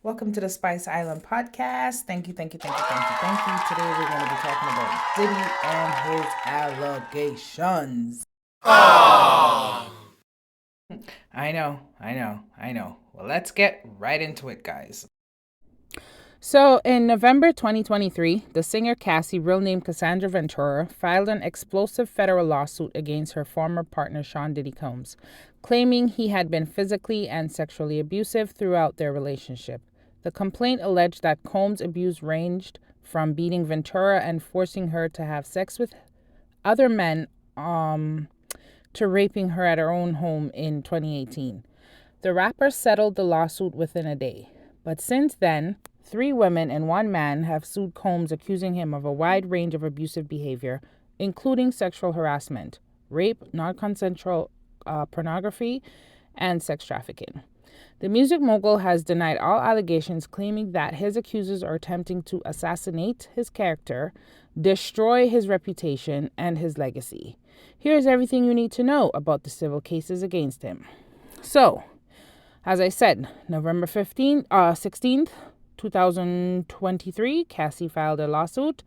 Welcome to the Spice Island podcast. Thank you, thank you, thank you, thank you, thank you. Today we're going to be talking about Diddy and his allegations. I know. Well, let's get right into it, guys. So, in November 2023, the singer Cassie, real name Cassandra Ventura, filed an explosive federal lawsuit against her former partner Sean Diddy Combs, claiming he had been physically and sexually abusive throughout their relationship. The complaint alleged that Combs' abuse ranged from beating Ventura and forcing her to have sex with other men to raping her at her own home in 2018. The rapper settled the lawsuit within a day. But since then, 3 women and 1 man have sued Combs, accusing him of a wide range of abusive behavior, including sexual harassment, rape, non-consensual pornography, and sex trafficking. The music mogul has denied all allegations, claiming that his accusers are attempting to assassinate his character, destroy his reputation, and his legacy. Here's everything you need to know about the civil cases against him. So, as I said, November 16th, 2023, Cassie filed a lawsuit.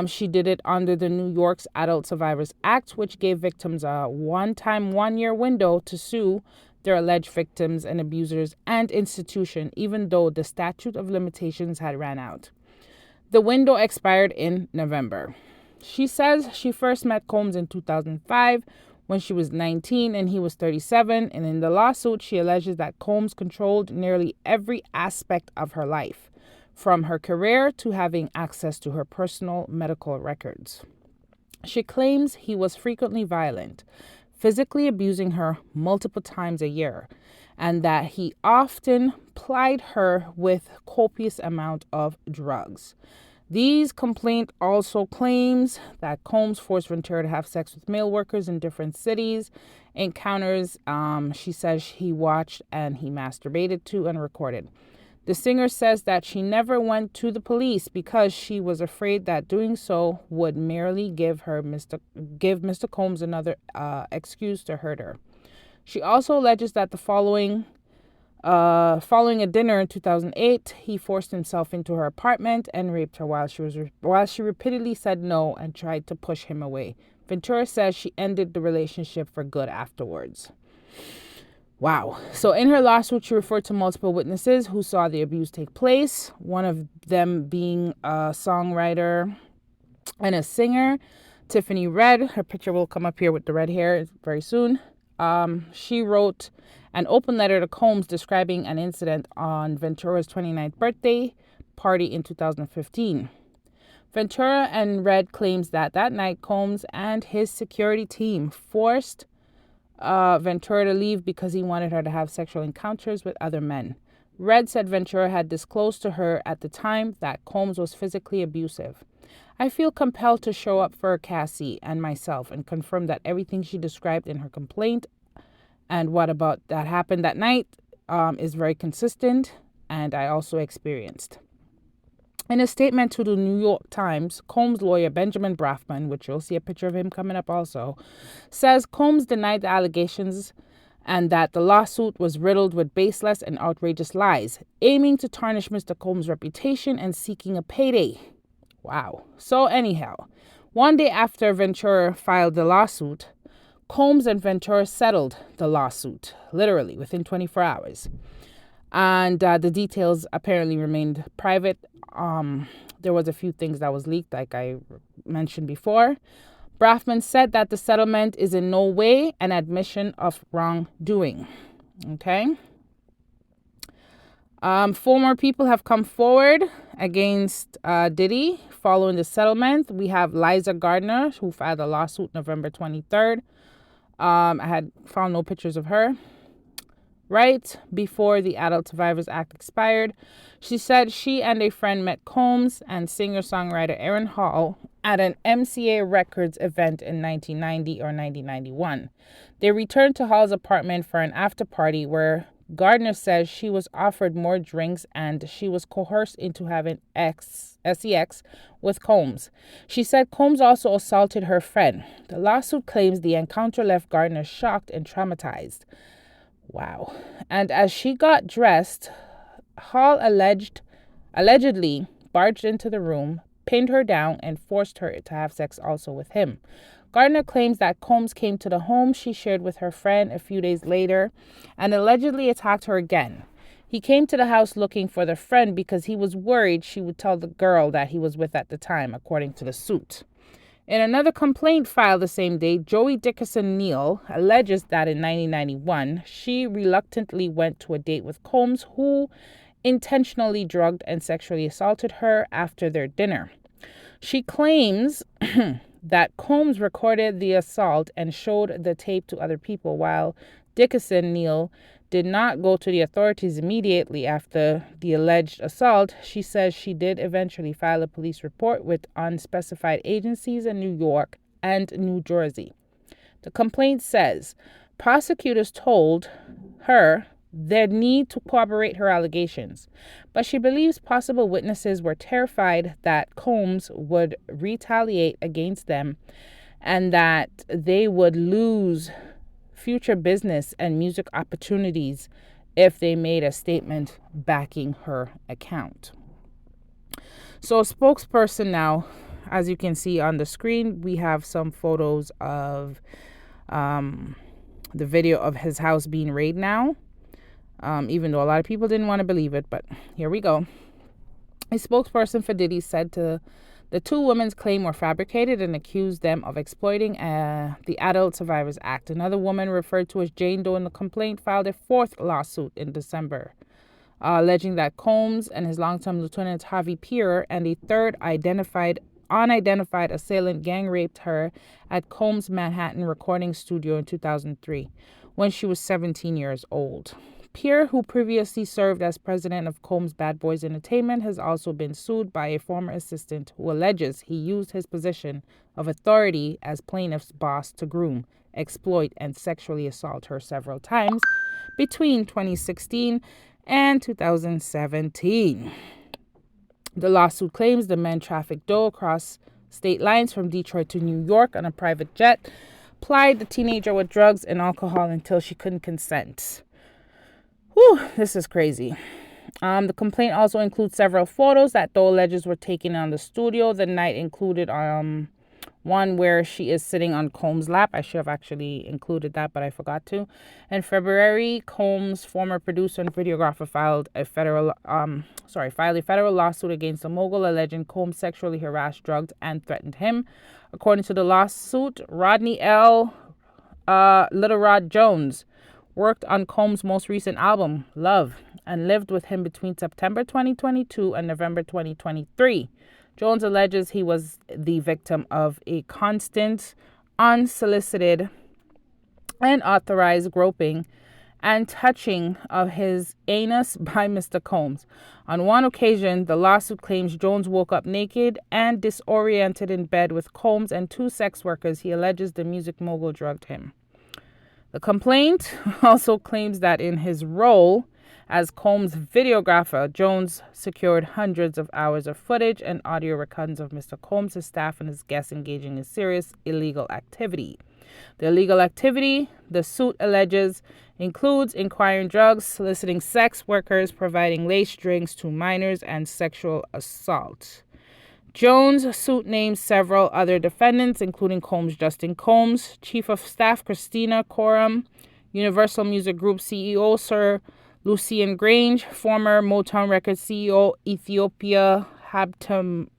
She did it under the New York's Adult Survivors Act, which gave victims a one-time 1-year window to sue their alleged victims and abusers and institution, even though the statute of limitations had ran out. The window expired in November. She says she first met Combs in 2005 when she was 19 and he was 37, and in the lawsuit she alleges that Combs controlled nearly every aspect of her life, from her career to having access to her personal medical records. She claims he was frequently violent, physically abusing her multiple times a year, and that he often plied her with copious amount of drugs. These complaint also claims that Combs forced Ventura to have sex with male workers in different cities. Encounters she says he watched and he masturbated to and recorded. The singer says that she never went to the police because she was afraid that doing so would merely give Mr. Combs another excuse to hurt her. She also alleges that following a dinner in 2008, he forced himself into her apartment and raped her while she repeatedly said no and tried to push him away. Ventura says she ended the relationship for good afterwards. Wow. So in her lawsuit, she referred to multiple witnesses who saw the abuse take place, one of them being a songwriter and a singer, Tiffany Red. Her picture will come up here with the red hair very soon. She wrote an open letter to Combs describing an incident on Ventura's 29th birthday party in 2015. Ventura and Red claims that night Combs and his security team forced Ventura to leave because he wanted her to have sexual encounters with other men. Red said Ventura had disclosed to her at the time that Combs was physically abusive. I feel compelled to show up for Cassie and myself and confirm that everything she described in her complaint and what about that happened that night is very consistent and I also experienced. In a statement to the New York Times, Combs' lawyer Benjamin Brafman, which you'll see a picture of him coming up also, says Combs denied the allegations and that the lawsuit was riddled with baseless and outrageous lies, aiming to tarnish Mr. Combs' reputation and seeking a payday. Wow. So anyhow, one day after Ventura filed the lawsuit, Combs and Ventura settled the lawsuit, literally within 24 hours. And the details apparently remained private. There was a few things that was leaked, like I mentioned before. Brafman said that the settlement is in no way an admission of wrongdoing. Okay. 4 more people have come forward against Diddy following the settlement. We have Liza Gardner, who filed a lawsuit November 23rd. I had found no pictures of her. Right before the Adult Survivors Act expired, she said she and a friend met Combs and singer-songwriter Aaron Hall at an MCA Records event in 1990 or 1991. They returned to Hall's apartment for an after-party where Gardner says she was offered more drinks and she was coerced into having sex with Combs. She said Combs also assaulted her friend. The lawsuit claims the encounter left Gardner shocked and traumatized. Wow. And as she got dressed, Hall allegedly barged into the room, pinned her down, and forced her to have sex also with him. Gardner claims that Combs came to the home she shared with her friend a few days later and allegedly attacked her again. He came to the house looking for the friend because he was worried she would tell the girl that he was with at the time, according to the suit. In another complaint filed the same day, Joey Dickerson Neal alleges that in 1991, she reluctantly went to a date with Combs, who intentionally drugged and sexually assaulted her after their dinner. She claims that Combs recorded the assault and showed the tape to other people, while Dickerson Neal did not go to the authorities immediately after the alleged assault. She says she did eventually file a police report with unspecified agencies in New York and New Jersey. The complaint says prosecutors told her they need to corroborate her allegations, but she believes possible witnesses were terrified that Combs would retaliate against them and that they would lose future business and music opportunities if they made a statement backing her account. So a spokesperson now, as you can see on the screen, we have some photos of the video of his house being raided now, even though a lot of people didn't want to believe it, but here we go. A spokesperson for Diddy said the two women's claims were fabricated and accused them of exploiting the Adult Survivors Act. Another woman, referred to as Jane Doe in the complaint, filed a fourth lawsuit in December, alleging that Combs and his longtime lieutenant Harvey Peer and a third unidentified assailant gang raped her at Combs' Manhattan recording studio in 2003 when she was 17 years old. Peer, who previously served as president of Combs Bad Boys Entertainment, has also been sued by a former assistant who alleges he used his position of authority as plaintiff's boss to groom, exploit, and sexually assault her several times between 2016 and 2017. The lawsuit claims the men trafficked Doe across state lines from Detroit to New York on a private jet, plied the teenager with drugs and alcohol until she couldn't consent. Whew, this is crazy. The complaint also includes several photos that Doe alleges were taken on the studio. The night included one where she is sitting on Combs' lap. I should have actually included that, but I forgot to. In February, Combs' former producer and videographer filed a federal lawsuit against the mogul, alleging Combs sexually harassed, drugged, and threatened him. According to the lawsuit, Rodney L. Little Rod Jones worked on Combs' most recent album, Love, and lived with him between September 2022 and November 2023. Jones alleges he was the victim of a constant, unsolicited, and authorized groping and touching of his anus by Mr. Combs. On one occasion, the lawsuit claims Jones woke up naked and disoriented in bed with Combs and two sex workers. He alleges the music mogul drugged him. The complaint also claims that in his role as Combs' videographer, Jones secured hundreds of hours of footage and audio recordings of Mr. Combs, his staff, and his guests engaging in serious illegal activity. The illegal activity, the suit alleges, includes acquiring drugs, soliciting sex workers, providing lace drinks to minors, and sexual assault. Jones' suit names several other defendants, including Combs' Justin Combs, Chief of Staff Christina Coram, Universal Music Group CEO Sir Lucian Grange, former Motown Records CEO Ethiopia Habtemariam.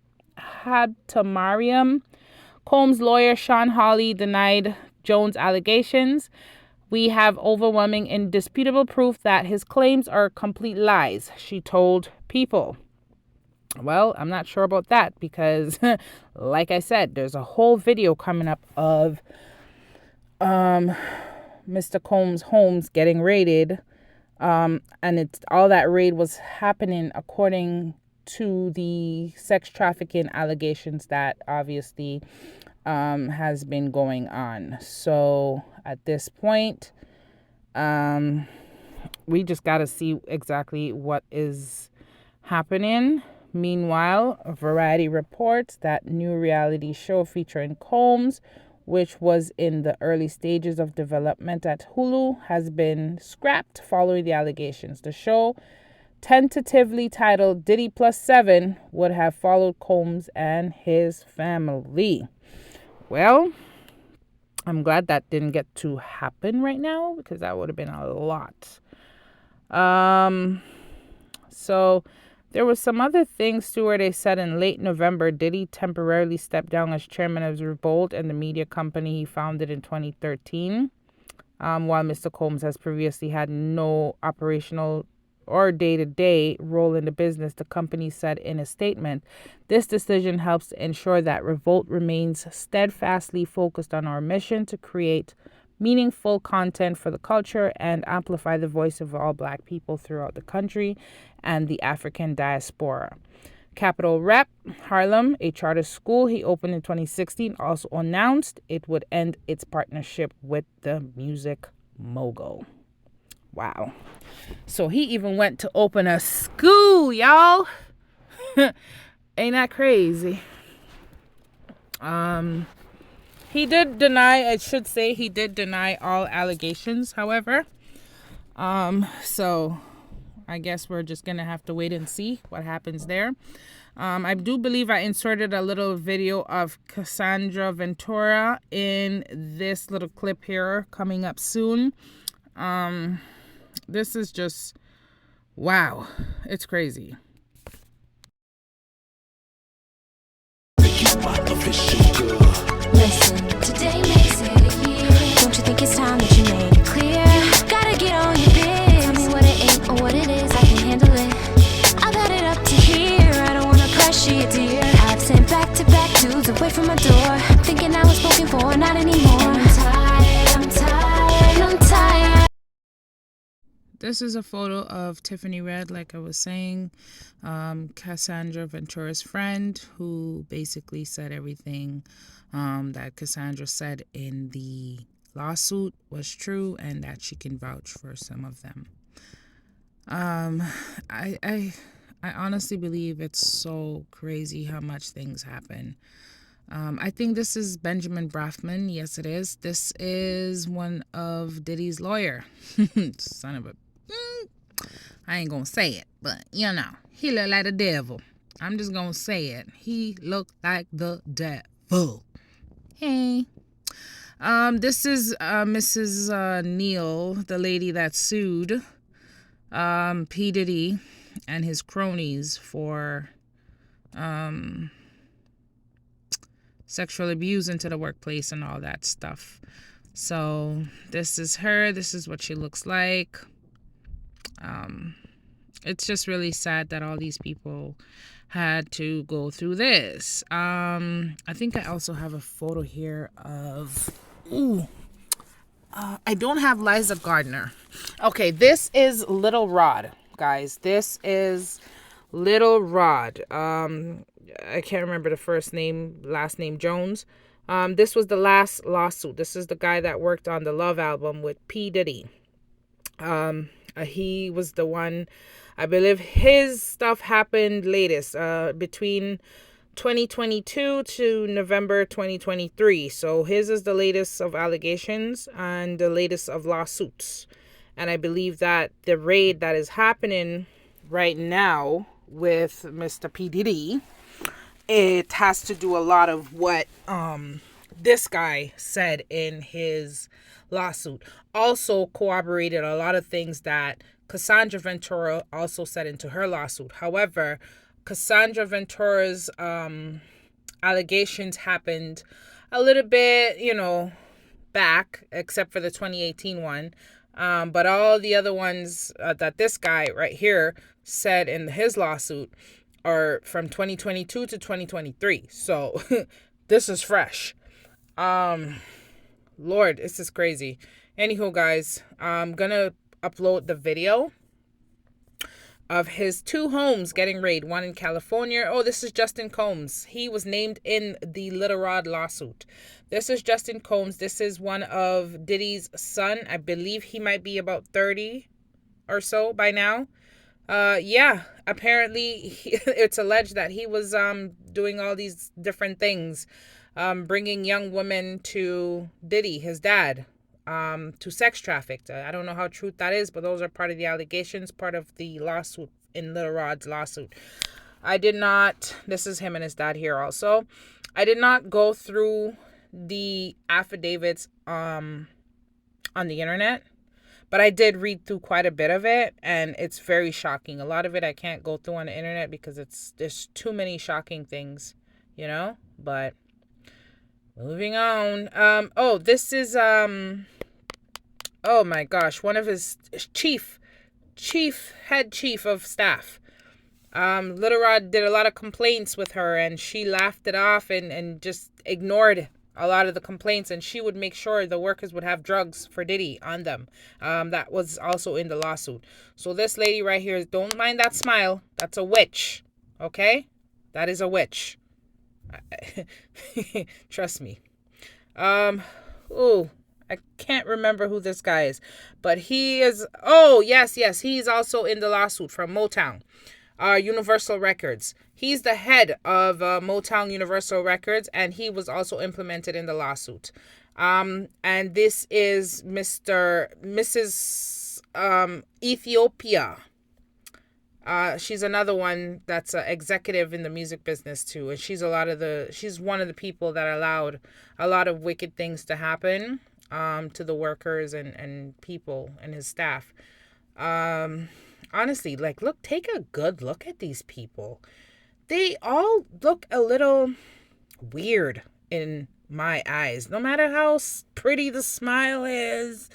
Combs' lawyer Sean Hawley denied Jones' allegations. We have overwhelming, indisputable proof that his claims are complete lies, she told People. Well, I'm not sure about that because, like I said, there's a whole video coming up of Mr. Combs' homes getting raided, and it's all that raid was happening according to the sex trafficking allegations that obviously has been going on. So at this point, we just got to see exactly what is happening. Meanwhile, Variety reports that new reality show featuring Combs, which was in the early stages of development at Hulu, has been scrapped following the allegations. The show tentatively titled Diddy Plus 7, would have followed Combs and his family. Well, I'm glad that didn't get to happen right now because that would have been a lot. So there was some other things too where they said in late November, Diddy temporarily stepped down as chairman of Revolt and the media company he founded in 2013. While Mr. Combs has previously had no operational or day-to-day role in the business, the company said in a statement, "This decision helps to ensure that Revolt remains steadfastly focused on our mission to create meaningful content for the culture and amplify the voice of all Black people throughout the country and the African diaspora." Capital Rep Harlem, a charter school he opened in 2016, also announced it would end its partnership with the music mogul. Wow. So he even went to open a school, y'all. Ain't that crazy? He did deny, I should say, he did deny all allegations, however. So I guess we're just going to have to wait and see what happens there. I do believe I inserted a little video of Cassandra Ventura in this little clip here coming up soon. This is just, wow, it's crazy. Listen, today makes it a year. Don't you think it's time that you made it clear? Gotta get on your biz. Tell me what it ain't or what it is, I can handle it. I've had it up to here, I don't wanna pressure you, dear. I've sent back-to-back dudes away from my door, thinking I was spoken for, not anymore. I'm tired. This is a photo of Tiffany Red, like I was saying, Cassandra Ventura's friend, who basically said everything that Cassandra said in the lawsuit was true, and that she can vouch for some of them. I honestly believe it's so crazy how much things happen. I think this is Benjamin Brafman. Yes, it is. This is one of Diddy's lawyer. Son of a... I ain't gonna say it, but you know, he looked like the devil. I'm just gonna say it. He looked like the devil. Hey. This is Mrs. Neal, the lady that sued P.Diddy and his cronies for sexual abuse into the workplace and all that stuff. So this is her. This is what she looks like. It's just really sad that all these people had to go through this. I think I also have a photo here of... I don't have Liza Gardner. Okay, this is Little Rod, guys. This is Little Rod. I can't remember the first name, last name Jones. This was the last lawsuit. This is the guy that worked on the Love album with P. Diddy. He was the one, I believe his stuff happened latest, between 2022 to November 2023. So his is the latest of allegations and the latest of lawsuits. And I believe that the raid that is happening right now with Mr. P. Diddy, it has to do a lot of what this guy said in his lawsuit. Also corroborated a lot of things that Cassandra Ventura also said into her lawsuit. However, Cassandra Ventura's allegations happened a little bit, back, except for the 2018 one. But all the other ones that this guy right here said in his lawsuit are from 2022 to 2023. So this is fresh. Lord, this is crazy. Anywho, guys, I'm going to upload the video of his two homes getting raided, one in California. Oh, this is Justin Combs. He was named in the Little Rod lawsuit. This is Justin Combs. This is one of Diddy's son. I believe he might be about 30 or so by now. Yeah, apparently it's alleged that he was doing all these different things, bringing young women to Diddy, his dad, to sex traffic. I don't know how true that is, but those are part of the allegations, part of the lawsuit in Little Rod's lawsuit. I did not, this is him and his dad here also. I did not go through the affidavits on the internet, but I did read through quite a bit of it, and it's very shocking. A lot of it I can't go through on the internet because there's too many shocking things, but moving on. This is oh my gosh, one of his head chief of staff. Little Rod did a lot of complaints with her, and she laughed it off and just ignored a lot of the complaints, and she would make sure the workers would have drugs for Diddy on them. That was also in the lawsuit. So this lady right here, don't mind that smile. That's a witch. Okay? That is a witch. Trust me. I can't remember who this guy is, but he is, yes, he's also in the lawsuit from Motown, Universal Records. He's the head of Motown Universal Records, and he was also implemented in the lawsuit. And this is Mrs. Ethiopia. She's another one that's an executive in the music business too, and she's one of the people that allowed a lot of wicked things to happen to the workers and people and his staff. Honestly, take a good look at these people. They all look a little weird in my eyes. No matter how pretty the smile is,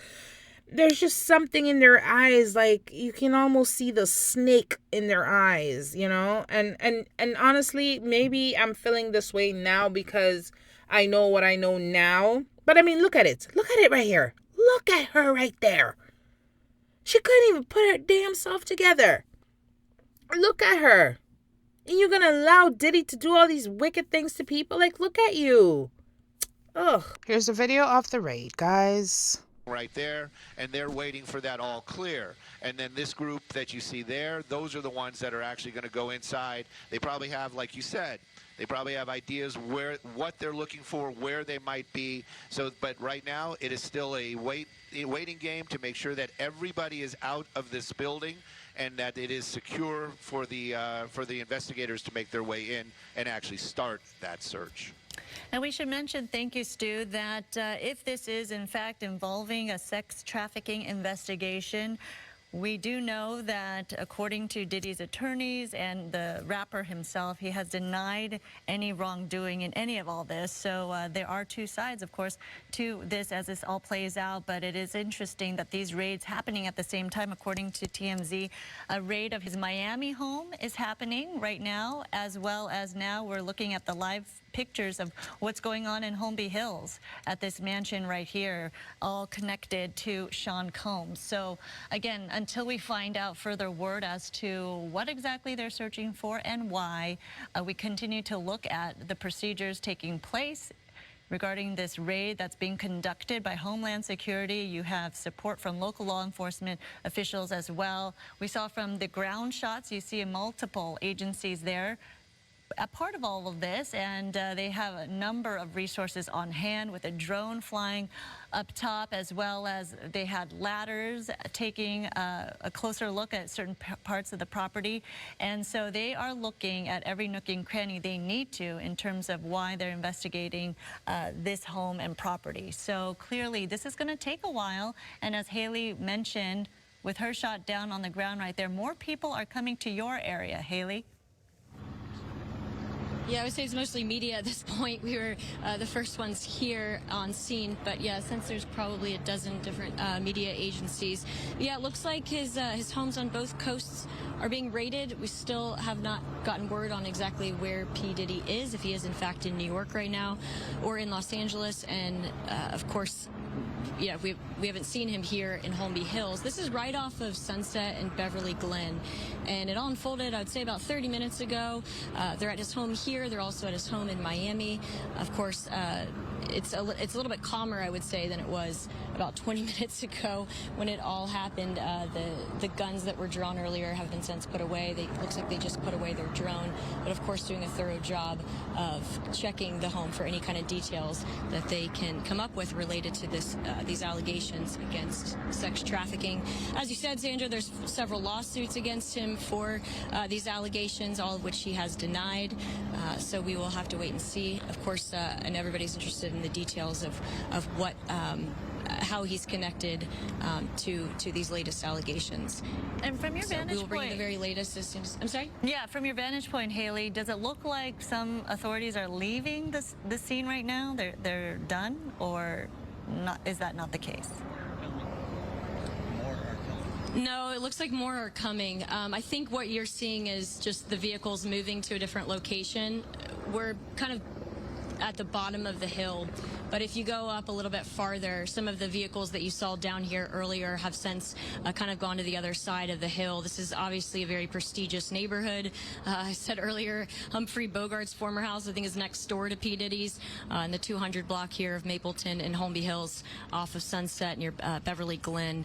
there's just something in their eyes, you can almost see the snake in their eyes, and honestly, maybe I'm feeling this way now because I know what I know now. But I mean, look at it right here. Look at her right there. She couldn't even put her damn self together. Look at her. And you're gonna allow Diddy to do all these wicked things to people? Look at you. Ugh. Here's a video of the raid, guys. Right there, and they're waiting for that all clear. And then this group that you see there, those are the ones that are actually going to go inside. They probably have, like you said, they probably have ideas what they're looking for, where they might be. So, but right now it is still a waiting game to make sure that everybody is out of this building and that it is secure for the investigators to make their way in and actually start that search. And we should mention, thank you, Stu, that if this is in fact involving a sex trafficking investigation, we do know that according to Diddy's attorneys and the rapper himself, he has denied any wrongdoing in any of all this. So there are two sides, of course, to this as this all plays out. But it is interesting that these raids happening at the same time. According to TMZ, a raid of his Miami home is happening right now, as well as now we're looking at the live pictures of what's going on in Holmby Hills at this mansion right here, all connected to Sean Combs. So again, until we find out further word as to what exactly they're searching for and why, we continue to look at the procedures taking place regarding this raid that's being conducted by Homeland Security. You have support from local law enforcement officials as well. We saw from the ground shots, you see multiple agencies there a part of all of this, and they have a number of resources on hand with a drone flying up top, as well as they had ladders taking a closer look at certain parts of the property. And so they are looking at every nook and cranny they need to in terms of why they're investigating this home and property. So clearly this is going to take a while, and as Haley mentioned, with her shot down on the ground right there, more people are coming to your area. Haley? Yeah, I would say it's mostly media at this point. We were the first ones here on scene, but yeah, since there's probably a dozen different media agencies. Yeah, it looks like his homes on both coasts are being raided. We still have not gotten word on exactly where P. Diddy is, if he is in fact in New York right now or in Los Angeles, and of course, yeah, we haven't seen him here in Holmby Hills. This is right off of Sunset and Beverly Glen, and it all unfolded, I'd say, about 30 minutes ago. They're at his home here. They're also at his home in Miami. Of course, it's a little bit calmer, I would say, than it was about 20 minutes ago when it all happened. The guns that were drawn earlier have been since put away. Looks like they just put away their drone, but of course doing a thorough job of checking the home for any kind of details that they can come up with related to this these allegations against sex trafficking. As you said, Sandra, there's several lawsuits against him for these allegations, all of which he has denied. So we will have to wait and see. Of course, and everybody's interested in the details of what how he's connected to these latest allegations. And from your vantage we will bring point, the very latest as soon as. I'm sorry. Yeah, from your vantage point, Haley, does it look like some authorities are leaving the scene right now? They're done, or not? Is that not the case? No, it looks like more are coming. I think what you're seeing is just the vehicles moving to a different location. We're kind of at the bottom of the hill, but if you go up a little bit farther, some of the vehicles that you saw down here earlier have since kind of gone to the other side of the hill. This is obviously a very prestigious neighborhood. I said earlier, Humphrey Bogart's former house, I think, is next door to P. Diddy's in the 200 block here of Mapleton and Holmby Hills off of Sunset near Beverly Glen.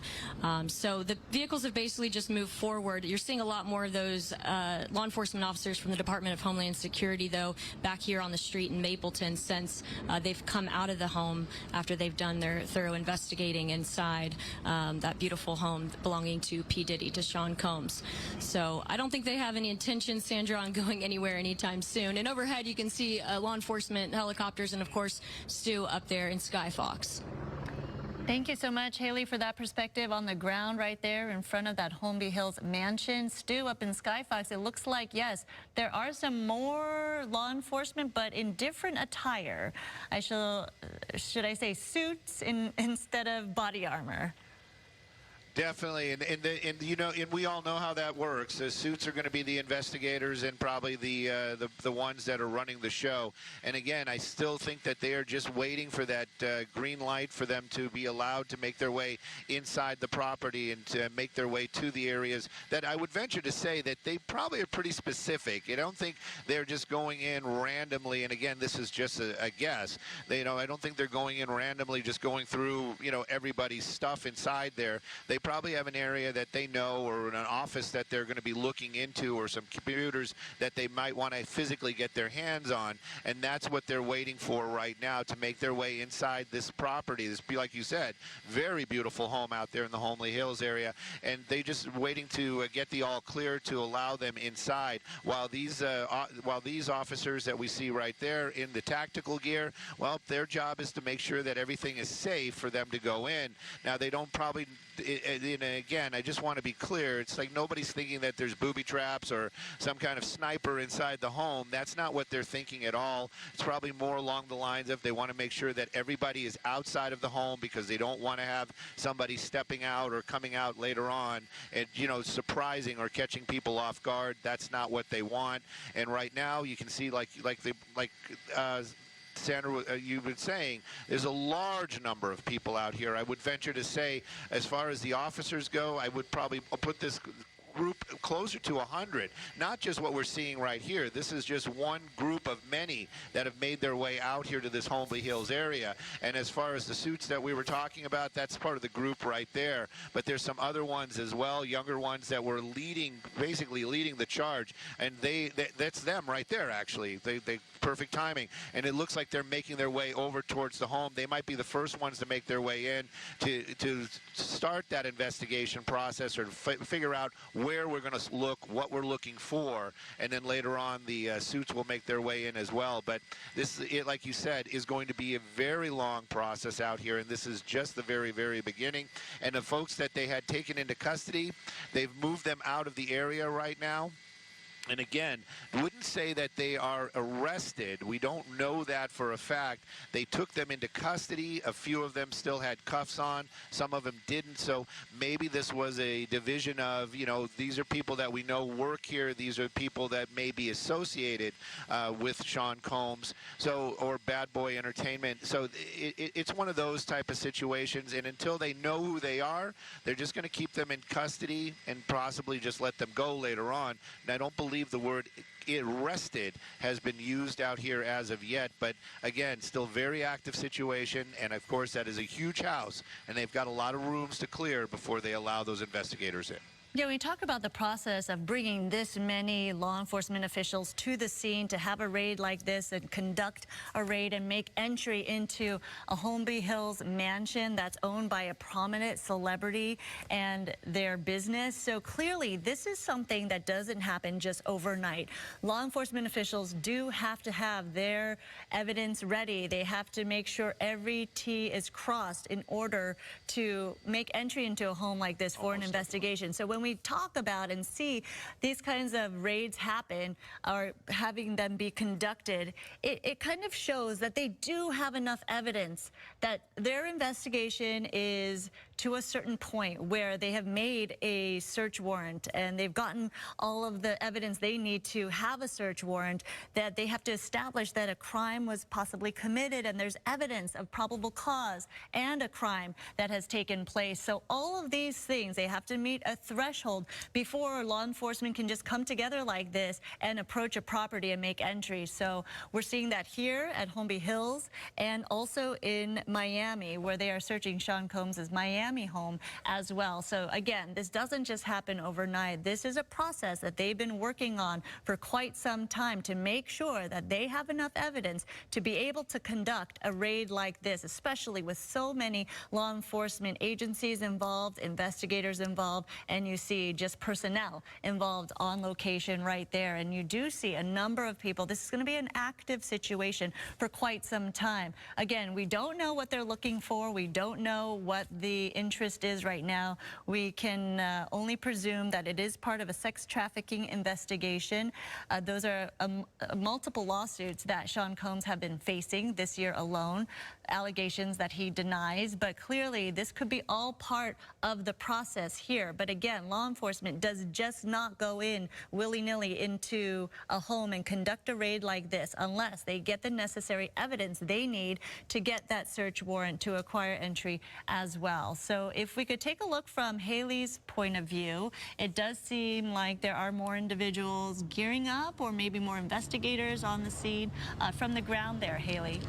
So the vehicles have basically just moved forward. You're seeing a lot more of those law enforcement officers from the Department of Homeland Security, though, back here on the street in Mapleton since they've come out of the home after they've done their thorough investigating inside that beautiful home belonging to P. Diddy, to Sean Combs. So I don't think they have any intention, Sandra, on going anywhere anytime soon. And overhead, you can see law enforcement helicopters and, of course, Stu up there in Sky Fox. Thank you so much, Haley, for that perspective on the ground right there in front of that Holmby Hills mansion. Stu, up in Sky Fox, it looks like, yes, there are some more law enforcement, but in different attire. Should I say suits instead of body armor? Definitely, and you know, and we all know how that works. The suits are going to be the investigators and probably the ones that are running the show. And again, I still think that they are just waiting for that green light for them to be allowed to make their way inside the property and to make their way to the areas that I would venture to say that they probably are pretty specific. I don't think they're just going in randomly. And again, this is just a guess. I don't think they're going in randomly, just going through everybody's stuff inside there. They probably have an area that they know, or an office that they're going to be looking into, or some computers that they might want to physically get their hands on, and that's what they're waiting for right now to make their way inside this property. This, like you said, very beautiful home out there in the Holmby Hills area, and they just waiting to get the all clear to allow them inside. While these officers that we see right there in the tactical gear, well, their job is to make sure that everything is safe for them to go in. Now, they don't probably. And again, I just want to be clear. It's like nobody's thinking that there's booby traps or some kind of sniper inside the home. That's not what they're thinking at all. It's probably more along the lines of they want to make sure that everybody is outside of the home because they don't want to have somebody stepping out or coming out later on and, surprising or catching people off guard. That's not what they want. And right now, you can see Sandra, you've been saying, there's a large number of people out here. I would venture to say, as far as the officers go, I would probably put this group closer to 100. Not just what we're seeing right here. This is just one group of many that have made their way out here to this Holmby Hills area. And as far as the suits that we were talking about, that's part of the group right there. But there's some other ones as well, younger ones that were basically leading the charge. And that's them right there, actually. They perfect timing. And it looks like they're making their way over towards the home. They might be the first ones to make their way in to start that investigation process, or to figure out where we're going to look, what we're looking for, and then later on the suits will make their way in as well. But this, like you said, is going to be a very long process out here, and this is just the very, very beginning. And the folks that they had taken into custody, they've moved them out of the area right now. And again, wouldn't say that they are arrested. We don't know that for a fact. They took them into custody. A few of them still had cuffs on. Some of them didn't. So maybe this was a division of, these are people that we know work here. These are people that may be associated with Sean Combs, or Bad Boy Entertainment. So it's one of those type of situations. And until they know who they are, they're just going to keep them in custody and possibly just let them go later on. And I don't believe the word arrested has been used out here as of yet, but again, still very active situation, and of course that is a huge house, and they've got a lot of rooms to clear before they allow those investigators in. Yeah, we talk about the process of bringing this many law enforcement officials to the scene to have a raid like this and conduct a raid and make entry into a Holmby Hills mansion that's owned by a prominent celebrity and their business. So clearly, this is something that doesn't happen just overnight. Law enforcement officials do have to have their evidence ready. They have to make sure every T is crossed in order to make entry into a home like this for an investigation. So when we talk about and see these kinds of raids happen or having them be conducted, it kind of shows that they do have enough evidence that their investigation is to a certain point where they have made a search warrant and they've gotten all of the evidence they need to have a search warrant, that they have to establish that a crime was possibly committed and there's evidence of probable cause and a crime that has taken place. So all of these things, they have to meet a threshold before law enforcement can just come together like this and approach a property and make entry. So we're seeing that here at Holmby Hills and also in Miami, where they are searching Sean Combs' Miami home as well. So again, this doesn't just happen overnight. This is a process that they've been working on for quite some time to make sure that they have enough evidence to be able to conduct a raid like this, especially with so many law enforcement agencies involved, investigators involved, and you see just personnel involved on location right there. And you do see a number of people. This is going to be an active situation for quite some time. Again, we don't know what they're looking for. We don't know what the interest is right now. We can only presume that it is part of a sex trafficking investigation. Those are multiple lawsuits that Sean Combs have been facing this year alone, allegations that he denies, but clearly this could be all part of the process here. But again, law enforcement does just not go in willy-nilly into a home and conduct a raid like this unless they get the necessary evidence they need to get that search warrant to acquire entry as well. So if we could take a look from Haley's point of view, it does seem like there are more individuals gearing up or maybe more investigators on the scene from the ground there, Haley.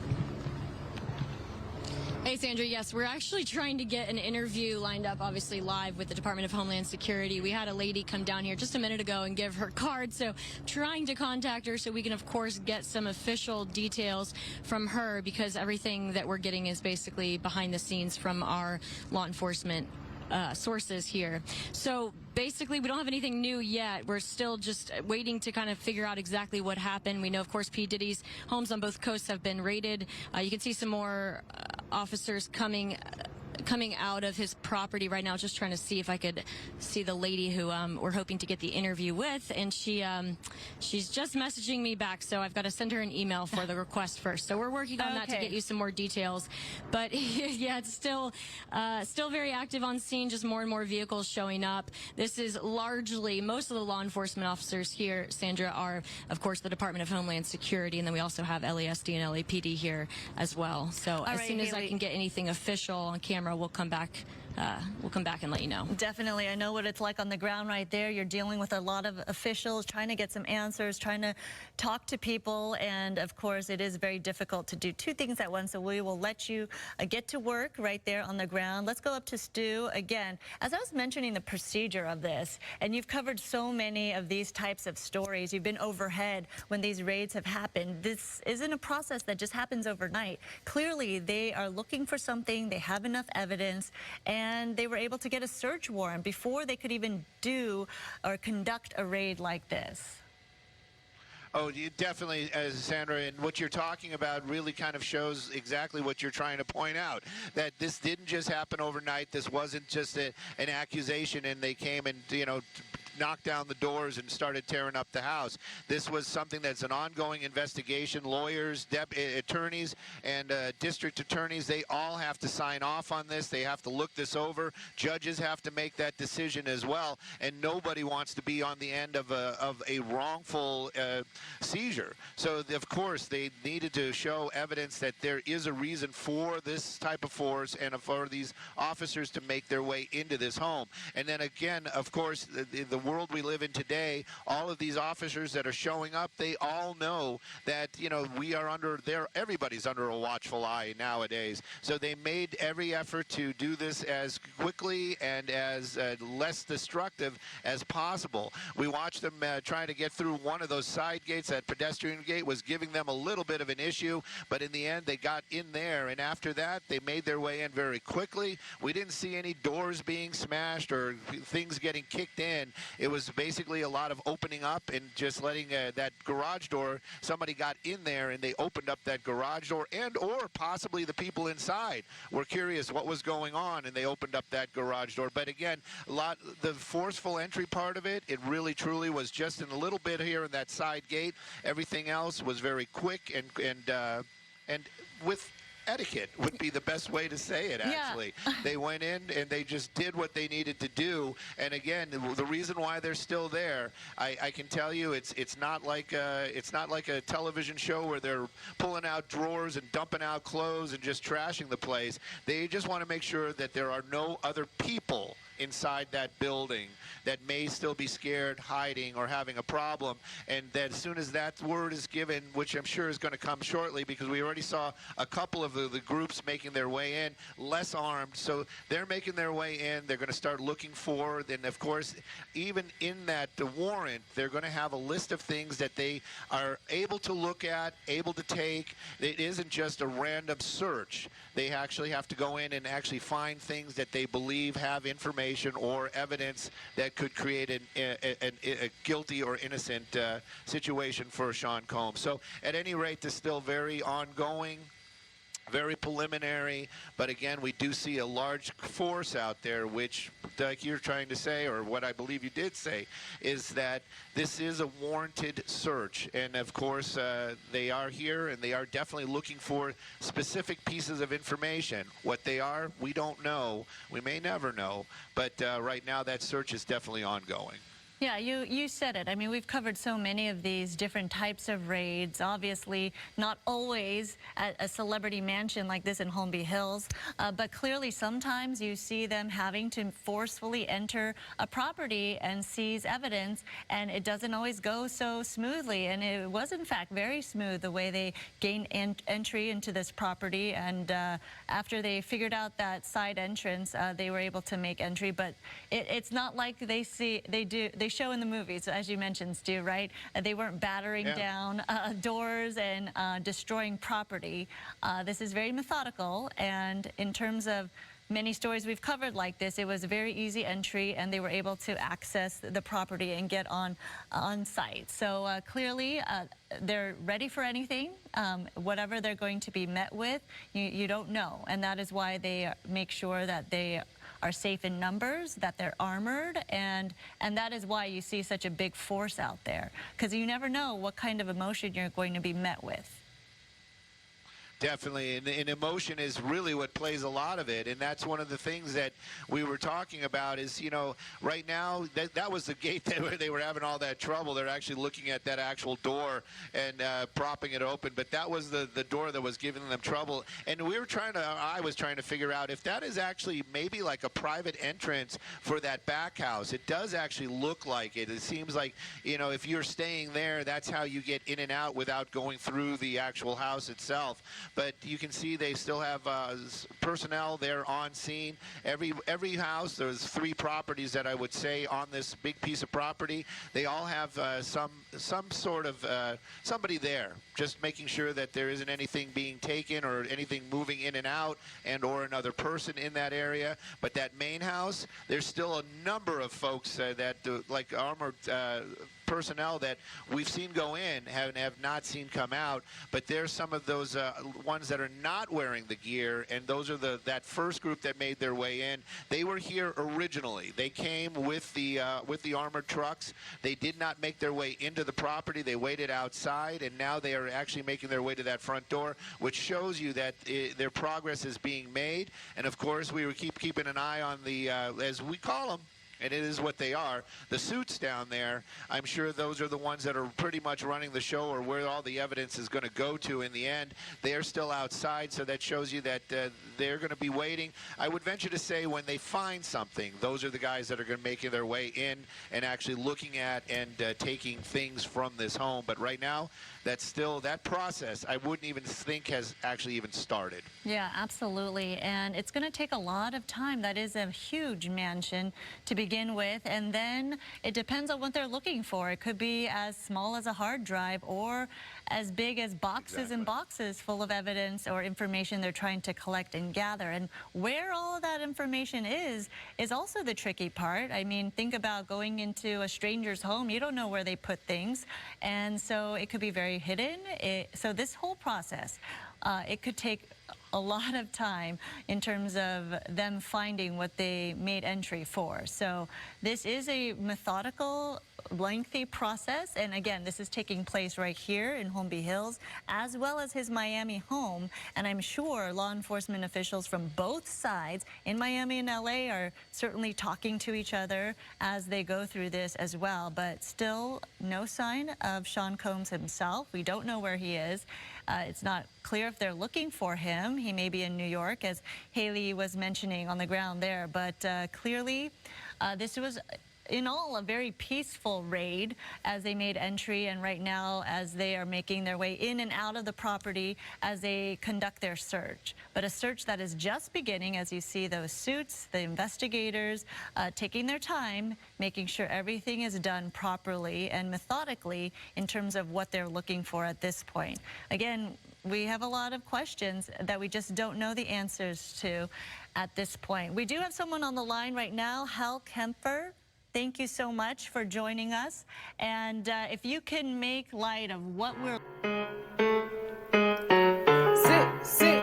Hey, Sandra, yes, we're actually trying to get an interview lined up, obviously live with the Department of Homeland Security. We had a lady come down here just a minute ago and give her card, so trying to contact her so we can, of course, get some official details from her, because everything that we're getting is basically behind the scenes from our law enforcement sources here. So basically, we don't have anything new yet. We're still just waiting to kind of figure out exactly what happened. We know, of course, P. Diddy's homes on both coasts have been raided. You can see some more officers coming out of his property right now. Just trying to see if I could see the lady who we're hoping to get the interview with, and she's just messaging me back, so I've got to send her an email for the request first. So we're working on that to get you some more details. But yeah, it's still very active on scene, just more and more vehicles showing up. This is largely, most of the law enforcement officers here, Sandra, are of course the Department of Homeland Security, and then we also have LASD and LAPD here as well. So as soon as I can get anything official on camera, we'll come back and let you know. Definitely. I know what it's like on the ground right there. You're dealing with a lot of officials, trying to get some answers, trying to talk to people, and of course it is very difficult to do two things at once, so we will let you get to work right there on the ground. Let's go up to Stu again. As I was mentioning the procedure of this, and you've covered so many of these types of stories, you've been overhead when these raids have happened. This isn't a process that just happens overnight. Clearly, they are looking for something, they have enough evidence, and they were able to get a search warrant before they could even do or conduct a raid like this. Oh, you definitely, Sandra, and what you're talking about really kind of shows exactly what you're trying to point out, that this didn't just happen overnight. This wasn't just an accusation and they came and, knocked down the doors and started tearing up the house. This was something that's an ongoing investigation. Lawyers, attorneys, and district attorneys, they all have to sign off on this. They have to look this over. Judges have to make that decision as well, and nobody wants to be on the end of a wrongful seizure. So, of course, they needed to show evidence that there is a reason for this type of force and for these officers to make their way into this home. And then again, of course, the world we live in today, all of these officers that are showing up, they all know that, you know, we are under everybody's under a watchful eye nowadays. So they made every effort to do this as quickly and as less destructive as possible. We watched them trying to get through one of those side gates. That pedestrian gate was giving them a little bit of an issue, but in the end they got in there, and after that they made their way in very quickly. We didn't see any doors being smashed or things getting kicked in. It was basically a lot of opening up and just letting that garage door, somebody got in there and they opened up that garage door, and or possibly the people inside were curious what was going on and they opened up that garage door. But again, the forceful entry part of it, it really truly was just in a little bit here in that side gate. Everything else was very quick and with etiquette would be the best way to say it, actually. Yeah. They went in and they just did what they needed to do. And again, the reason why they're still there, I can tell you, it's not like a television show where they're pulling out drawers and dumping out clothes and just trashing the place. They just want to make sure that there are no other people inside that building that may still be scared, hiding, or having a problem. And that as soon as that word is given, which I'm sure is going to come shortly, because we already saw a couple of the groups making their way in, less armed. So they're making their way in. They're going to start looking for, and of course, even in that warrant, they're going to have a list of things that they are able to look at, able to take. It isn't just a random search. They actually have to go in and actually find things that they believe have information or evidence that could create a guilty or innocent situation for Sean Combs. So at any rate, this is still very ongoing, very preliminary, but again, we do see a large force out there, which, like you're trying to say, or what I believe you did say, is that this is a warranted search. And of course, they are here, and they are definitely looking for specific pieces of information. What they are, we don't know. We may never know, but right now, that search is definitely ongoing. Yeah, you said it. I mean, we've covered so many of these different types of raids. Obviously, not always at a celebrity mansion like this in Holmby Hills, but clearly sometimes you see them having to forcefully enter a property and seize evidence, and it doesn't always go so smoothly. And it was, in fact, very smooth the way they gained entry into this property. And after they figured out that side entrance, they were able to make entry. But it's not like they show in the movies, as you mentioned, Stu, right? They weren't battering down doors and destroying property. This is very methodical, and in terms of many stories we've covered like this, it was a very easy entry, and they were able to access the property and get on site. So clearly, they're ready for anything. Whatever they're going to be met with, you don't know, and that is why they make sure that they are safe in numbers, that they're armored, and that is why you see such a big force out there, because you never know what kind of emotion you're going to be met with. Definitely, and emotion is really what plays a lot of it, and that's one of the things that we were talking about is, you know, right now, that was the gate where they were having all that trouble. They're actually looking at that actual door and propping it open, but that was the door that was giving them trouble. And we were I was trying to figure out if that is actually maybe like a private entrance for that back house. It does actually look like it. It seems like, you know, if you're staying there, that's how you get in and out without going through the actual house itself. But you can see they still have personnel there on scene. Every house, there's 3 properties that I would say on this big piece of property. They all have some sort of somebody there, just making sure that there isn't anything being taken or anything moving in and out, and or another person in that area. But that main house, there's still a number of folks that like armored personnel that we've seen go in have not seen come out, but there's some of those ones that are not wearing the gear, and those are that first group that made their way in. They were here originally. They came with the armored trucks. They did not make their way into the property. They waited outside, and now they are actually making their way to that front door, which shows you that their progress is being made. And of course, we keeping an eye on the as we call them, and it is what they are. The suits down there, I'm sure those are the ones that are pretty much running the show, or where all the evidence is going to go to in the end. They're still outside, so that shows you that they're going to be waiting. I would venture to say when they find something, those are the guys that are going to make their way in and actually looking at and taking things from this home. But right now, that's still, that process, I wouldn't even think has actually even started. Yeah, absolutely. And it's going to take a lot of time. That is a huge mansion to begin with. And then it depends on what they're looking for. It could be as small as a hard drive or as big as boxes and boxes full of evidence or information they're trying to collect and gather. And where all of that information is also the tricky part. I mean, think about going into a stranger's home. You don't know where they put things. And so it could be very hidden. So this whole process, it could take a lot of time in terms of them finding what they made entry for. So this is a methodical, lengthy process. And again, this is taking place right here in Holmby Hills, as well as his Miami home. And I'm sure law enforcement officials from both sides in Miami and LA are certainly talking to each other as they go through this as well. But still no sign of Sean Combs himself. We don't know where he is. It's not clear if they're looking for him. He may be in New York, as Haley was mentioning on the ground there. But clearly, this was in all a very peaceful raid as they made entry, and right now as they are making their way in and out of the property as they conduct their search. But a search that is just beginning, as you see those suits, the investigators taking their time, making sure everything is done properly and methodically in terms of what they're looking for at this point. Again, we have a lot of questions that we just don't know the answers to at this point. We do have someone on the line right now, Hal Kemper. Thank you so much for joining us. And if you can make light of what we're... Sit.